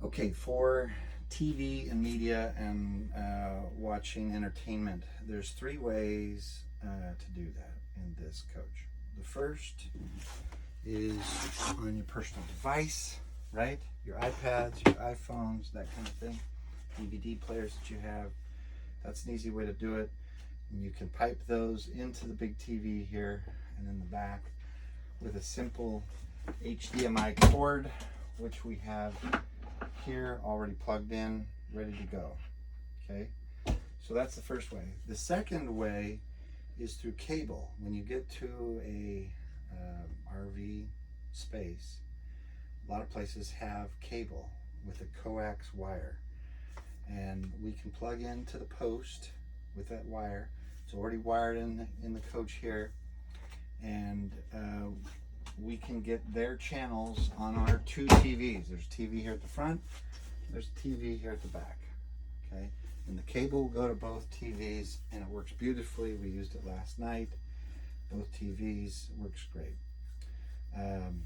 Okay, for TV and media and watching entertainment, there's three ways to do that in this coach. The first is on your personal device, right? Your iPads, your iPhones, that kind of thing. DVD players that you have. That's an easy way to do it. And you can pipe those into the big TV here and in the back with a simple HDMI cord, which we have here already plugged in, ready to go. Okay, so that's the first way. The second way is through cable. When you get to a RV space, a lot of places have cable with a coax wire, and we can plug into the post with that wire. It's already wired in the coach here, and we can get their channels on our two TVs. There's a TV here at the front, there's a TV here at the back. Okay, and the cable will go to both TVs, and it works beautifully. We used it last night. Both TVs works great. And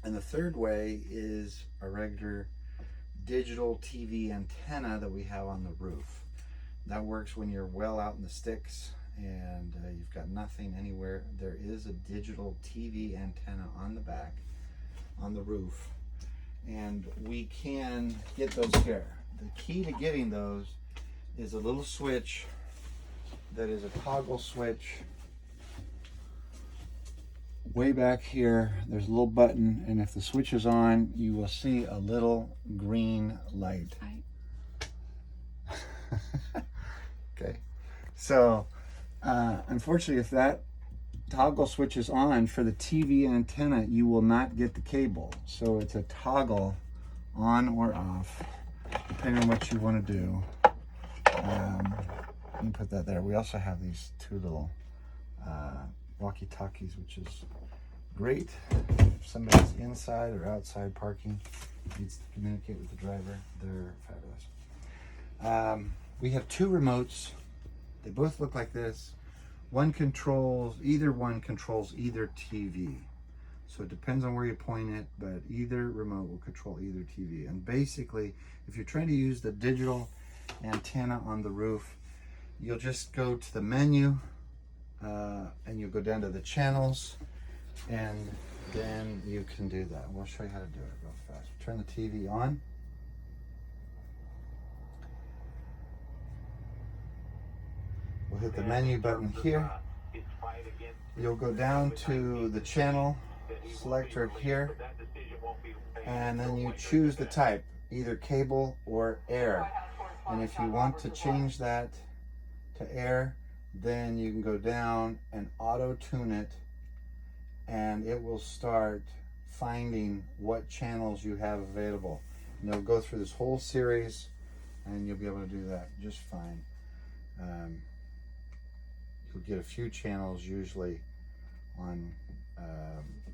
the third way is a regular digital TV antenna that we have on the roof. That works when you're well out in the sticks and you've got nothing anywhere. There is a digital TV antenna on the back, on the roof, and we can get those here. The key to getting those is a little switch that is a toggle switch. Way back here, there's a little button, and if the switch is on, you will see a little green light. Okay, so unfortunately, if that toggle switch is on for the TV antenna, you will not get the cable. So it's a toggle on or off, depending on what you want to do. Let me put that there. We also have these two little walkie-talkies, which is great if somebody's inside or outside parking, needs to communicate with the driver. They're fabulous. We have two remotes. They both look like this. Either one controls either TV. So it depends on where you point it, but either remote will control either TV. And basically, if you're trying to use the digital antenna on the roof, you'll just go to the menu, and you'll go down to the channels, and then you can do that. We'll show you how to do it real fast. Turn the TV on. We'll hit the menu button here. You'll go down to the channel selector here, and then you choose the type, either cable or air. And if you want to change that to air, then you can go down and auto tune it, and it will start finding what channels you have available. And they'll go through this whole series, and you'll be able to do that just fine. You'll get a few channels usually on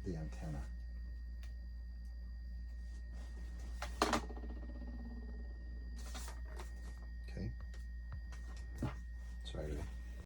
the antenna.